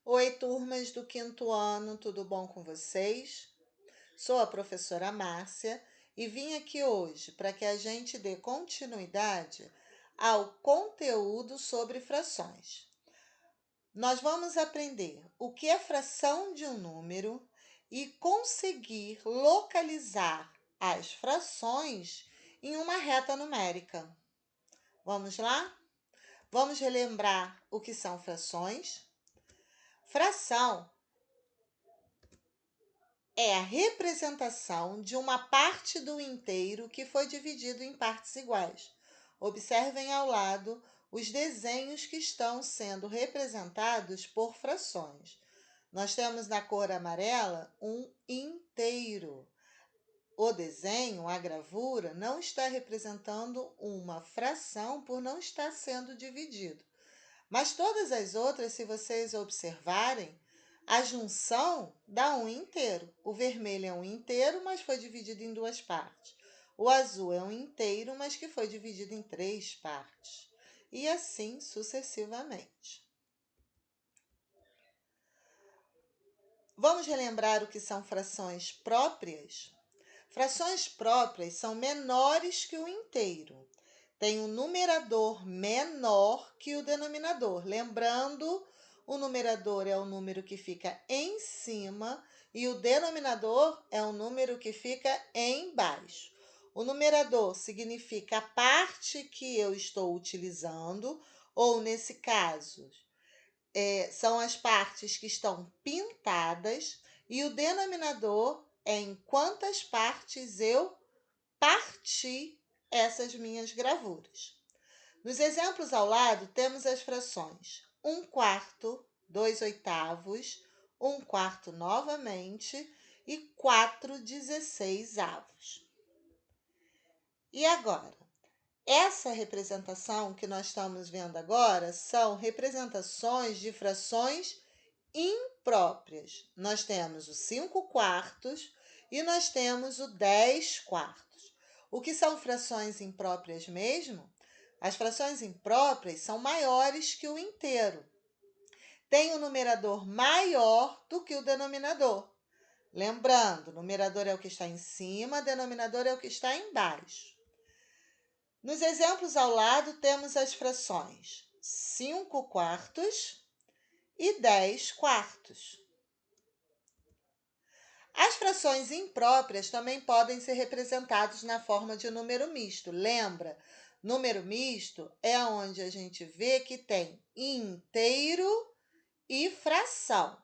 Oi, turmas do quinto ano, tudo bom com vocês? Sou a professora Márcia e vim aqui hoje para que a gente dê continuidade ao conteúdo sobre frações. Nós vamos aprender o que é fração de um número e conseguir localizar as frações em uma reta numérica. Vamos lá? Vamos relembrar o que são frações? Fração é a representação de uma parte do inteiro que foi dividido em partes iguais. Observem ao lado os desenhos que estão sendo representados por frações. Nós temos na cor amarela um inteiro. O desenho, a gravura, não está representando uma fração por não estar sendo dividido. Mas todas as outras, se vocês observarem, a junção dá um inteiro. O vermelho é um inteiro, mas foi dividido em duas partes. O azul é um inteiro, mas que foi dividido em três partes. E assim sucessivamente. Vamos relembrar o que são frações próprias? Frações próprias são menores que o inteiro. Tem um numerador menor que o denominador. Lembrando, o numerador é o número que fica em cima e o denominador é o número que fica embaixo. O numerador significa a parte que eu estou utilizando, ou nesse caso, são as partes que estão pintadas, e o denominador é em quantas partes eu parti essas minhas gravuras. Nos exemplos ao lado, temos as frações 1/4, 2/8, 1/4 novamente e 4/16. E agora? Essa representação que nós estamos vendo agora são representações de frações impróprias. Nós temos o 5/4 e nós temos o 10/4. O que são frações impróprias mesmo? As frações impróprias são maiores que o inteiro. Tem um numerador maior do que o denominador. Lembrando, o numerador é o que está em cima, o denominador é o que está embaixo. Nos exemplos ao lado, temos as frações 5/4 e 10/4. As frações impróprias também podem ser representadas na forma de número misto. Lembra? Número misto é onde a gente vê que tem inteiro e fração.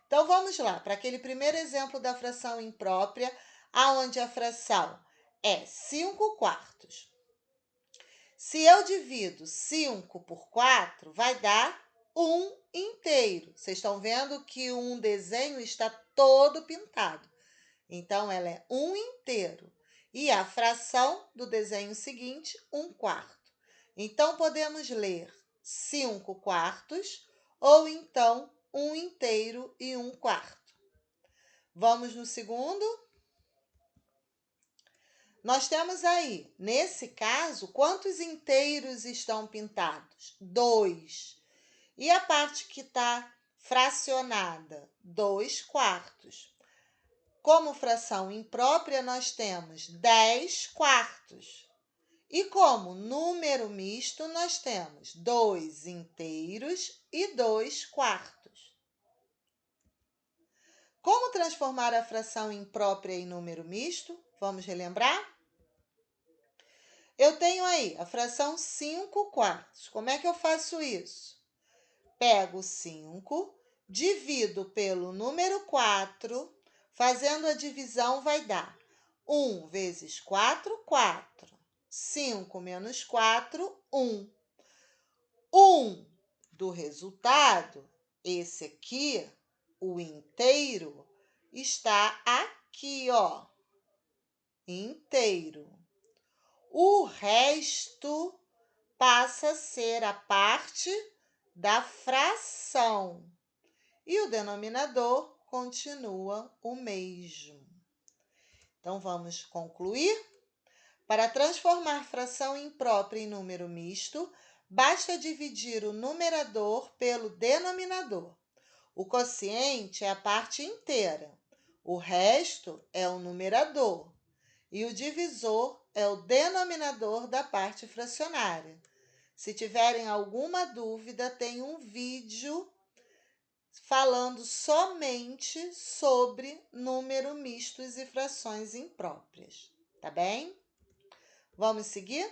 Então, vamos lá, para aquele primeiro exemplo da fração imprópria, onde a fração é 5/4. Se eu divido 5 por 4, vai dar 1 inteiro. Vocês estão vendo que um desenho está todo pintado. Então, ela é 1 inteiro. E a fração do desenho seguinte, 1/4. Então, podemos ler 5/4 ou então 1 inteiro e 1/4. Vamos no segundo? Nós temos aí, nesse caso, quantos inteiros estão pintados? 2. E a parte que está fracionada? 2/4. Como fração imprópria, nós temos 10/4. E como número misto, nós temos 2 inteiros e 2/4. Como transformar a fração imprópria em número misto? Vamos relembrar? Eu tenho aí a fração 5/4. Como é que eu faço isso? Pego 5, divido pelo número 4, fazendo a divisão vai dar 1 vezes 4, 4. 5 menos 4, 1. 1 do resultado, esse aqui, o inteiro, está aqui, ó, inteiro. O resto passa a ser a parte da fração e o denominador continua o mesmo. Então, vamos concluir? Para transformar fração imprópria em número misto, basta dividir o numerador pelo denominador. O quociente é a parte inteira. O resto é o numerador. E o divisor é o denominador da parte fracionária. Se tiverem alguma dúvida, tem um vídeo falando somente sobre número mistos e frações impróprias, tá bem? Vamos seguir?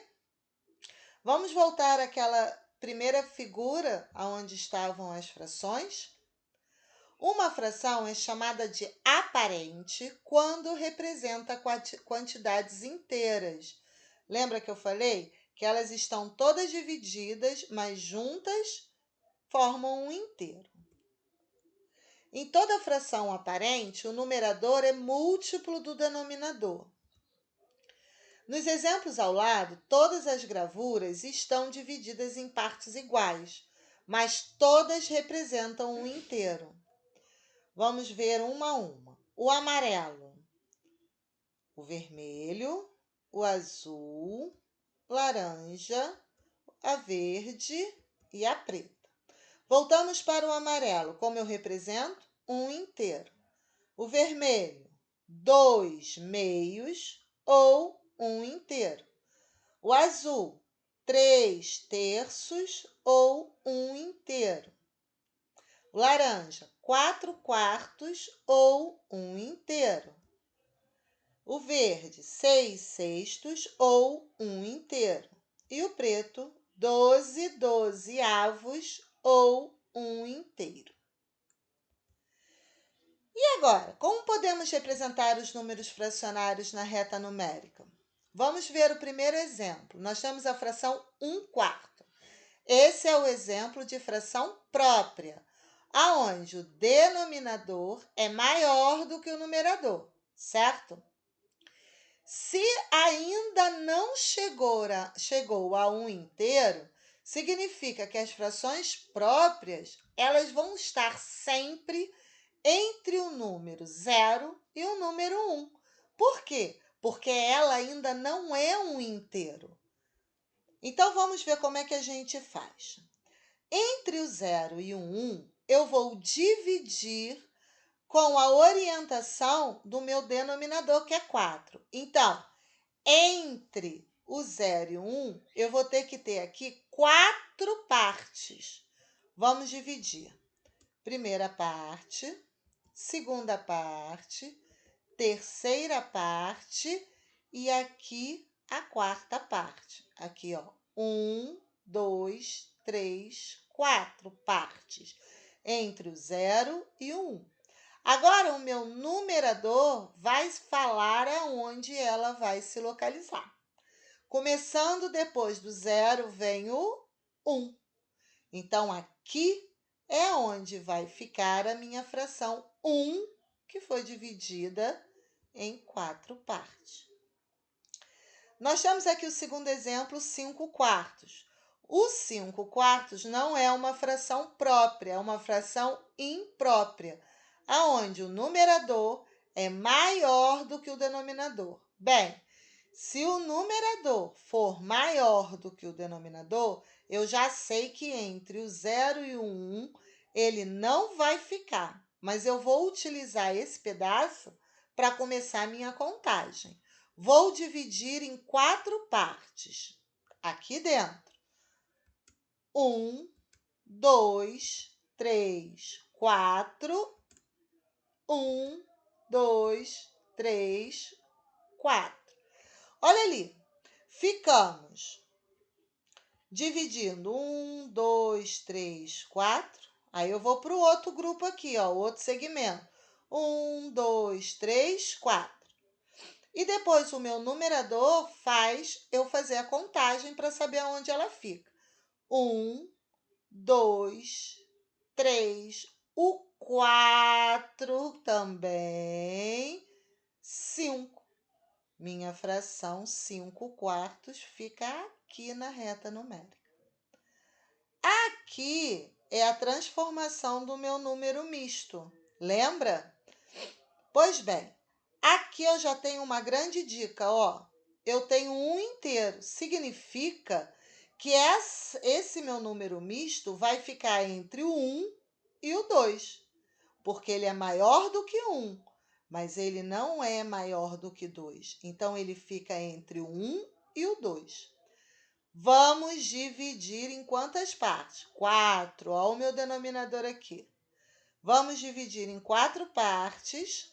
Vamos voltar àquela primeira figura onde estavam as frações? Uma fração é chamada de aparente quando representa quantidades inteiras. Lembra que eu falei que elas estão todas divididas, mas juntas formam um inteiro. Em toda fração aparente, o numerador é múltiplo do denominador. Nos exemplos ao lado, todas as gravuras estão divididas em partes iguais, mas todas representam um inteiro. Vamos ver uma a uma. O amarelo, o vermelho, o azul, laranja, a verde e a preta. Voltamos para o amarelo. Como eu represento? Um inteiro. O vermelho, 2 meios ou um inteiro. O azul, 3 terços ou um inteiro. O laranja, 4 quartos ou um inteiro. O verde, 6 sextos ou um inteiro. E o preto, 12 dozeavos ou um inteiro. E agora, como podemos representar os números fracionários na reta numérica? Vamos ver o primeiro exemplo. Nós temos a fração 1 quarto. Esse é o exemplo de fração própria, aonde o denominador é maior do que o numerador, certo? Se ainda não chegou a um inteiro, significa que as frações próprias elas vão estar sempre entre o número 0 e o número 1. Por quê? Porque ela ainda não é um inteiro. Então, vamos ver como é que a gente faz. Entre o 0 e o 1, eu vou dividir com a orientação do meu denominador, que é 4. Então, entre o 0 e o 1, eu vou ter que ter aqui 4 partes. Vamos dividir. Primeira parte, segunda parte, terceira parte e aqui a quarta parte. Aqui, ó, 1, 2, 3, 4 partes entre o 0 e o 1. Agora, o meu numerador vai falar aonde ela vai se localizar. Começando depois do 0, vem o 1. Então, aqui é onde vai ficar a minha fração 1, que foi dividida em 4 partes. Nós temos aqui o segundo exemplo, 5 quartos. O 5 quartos não é uma fração própria, é uma fração imprópria, aonde o numerador é maior do que o denominador. Bem, se o numerador for maior do que o denominador, eu já sei que entre o 0 e o 1 ele não vai ficar, mas eu vou utilizar esse pedaço para começar a minha contagem. Vou dividir em 4 partes, aqui dentro. 1, 2, 3, 4. 1, 2, 3, 4. Olha ali, ficamos dividindo 1, 2, 3, 4. Aí eu vou para o outro grupo aqui, ó, o outro segmento. 1, 2, 3, 4. E depois o meu numerador faz eu fazer a contagem para saber onde ela fica. 1, 2, 3, o 4 também, 5. Minha fração 5 quartos fica aqui na reta numérica. Aqui é a transformação do meu número misto. Lembra? Pois bem, aqui eu já tenho uma grande dica, ó. Eu tenho um inteiro. Significa que esse meu número misto vai ficar entre o 1 e o 2. porque ele é maior do que 1, mas ele não é maior do que 2. Então, ele fica entre o 1 e o 2. Vamos dividir em quantas partes? 4. Olha o meu denominador aqui. Vamos dividir em 4 partes,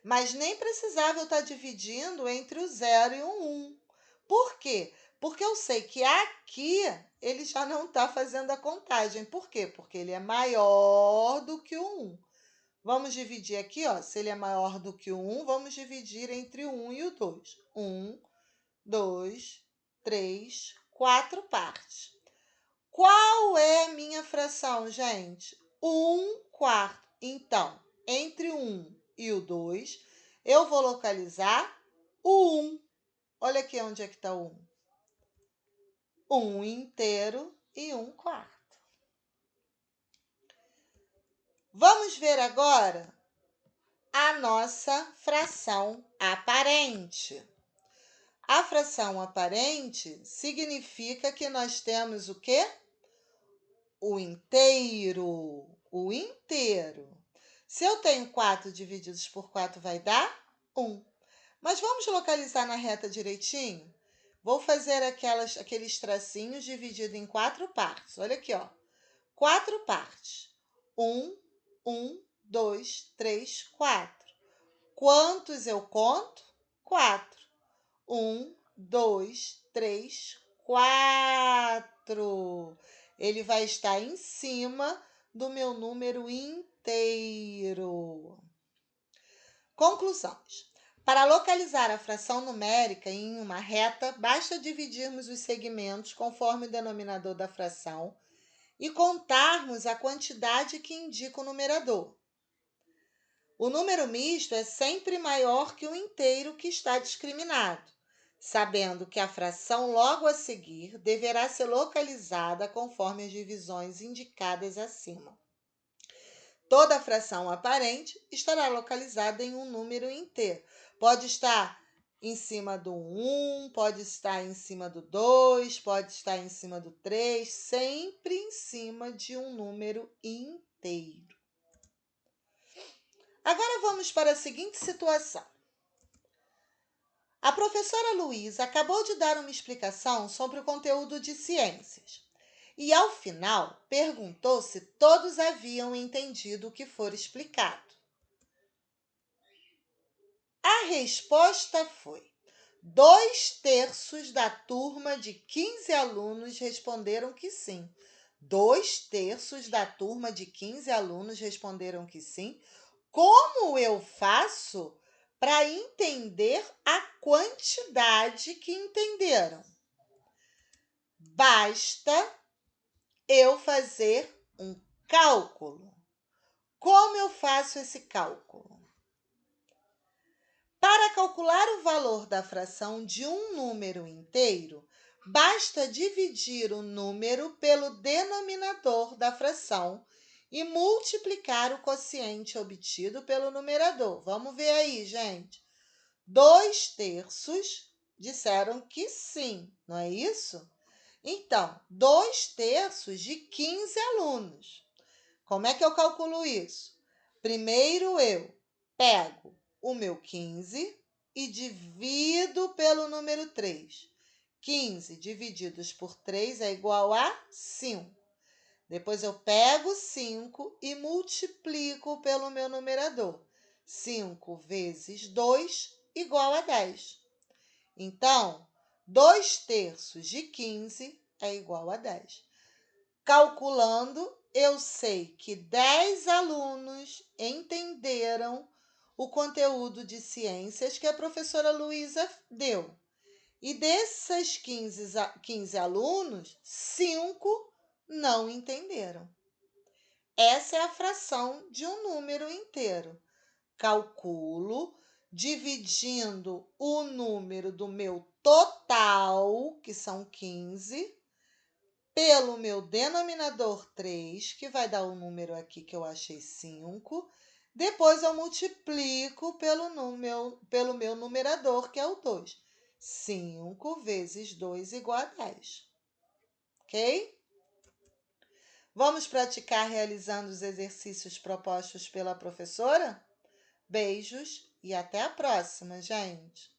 mas nem precisava eu estar dividindo entre o 0 e o 1. Por quê? Porque eu sei que aqui ele já não está fazendo a contagem. Por quê? Porque ele é maior do que o 1. Vamos dividir aqui, ó, se ele é maior do que o 1, vamos dividir entre o 1 e o 2. 1, 2, 3, 4 partes. Qual é a minha fração, gente? 1/4. Então, entre o 1 e o 2, eu vou localizar o 1. Olha aqui onde é que está o 1. 1 inteiro e 1/4. Vamos ver agora a nossa fração aparente. A fração aparente significa que nós temos o quê? O inteiro. O inteiro. Se eu tenho 4 divididos por 4, vai dar 1. Mas vamos localizar na reta direitinho? Vou fazer aqueles tracinhos divididos em 4 partes. Olha aqui, ó. 4 partes. 1, 2, 3, 4. Quantos eu conto? 4. 1, 2, 3, 4. Ele vai estar em cima do meu número inteiro. Conclusões. Para localizar a fração numérica em uma reta, basta dividirmos os segmentos conforme o denominador da fração e contarmos a quantidade que indica o numerador. O número misto é sempre maior que o inteiro que está discriminado, sabendo que a fração logo a seguir deverá ser localizada conforme as divisões indicadas acima. Toda fração aparente estará localizada em um número inteiro. Pode estar em cima do 1, pode estar em cima do 2, pode estar em cima do 3, sempre em cima de um número inteiro. Agora vamos para a seguinte situação. A professora Luísa acabou de dar uma explicação sobre o conteúdo de ciências e, ao final, perguntou se todos haviam entendido o que for explicado. A resposta foi: 2/3 da turma de 15 alunos responderam que sim. 2/3 da turma de 15 alunos responderam que sim. Como eu faço para entender a quantidade que entenderam? Basta eu fazer um cálculo. Como eu faço esse cálculo? Para calcular o valor da fração de um número inteiro, basta dividir o número pelo denominador da fração e multiplicar o quociente obtido pelo numerador. Vamos ver aí, gente. 2/3 disseram que sim, não é isso? Então, 2/3 de 15 alunos. Como é que eu calculo isso? Primeiro eu pego o meu 15 e divido pelo número 3. 15 divididos por 3 é igual a 5. Depois eu pego 5 e multiplico pelo meu numerador. 5 vezes 2 igual a 10. Então, 2/3 de 15 é igual a 10. Calculando, eu sei que 10 alunos entenderam o conteúdo de ciências que a professora Luísa deu. E desses 15 alunos, 5 não entenderam. Essa é a fração de um número inteiro. Calculo dividindo o número do meu total, que são 15, pelo meu denominador 3, que vai dar o número aqui que eu achei 5. Depois eu multiplico pelo meu numerador, que é o 2. 5 vezes 2 igual a 10. Ok? Vamos praticar realizando os exercícios propostos pela professora? Beijos e até a próxima, gente!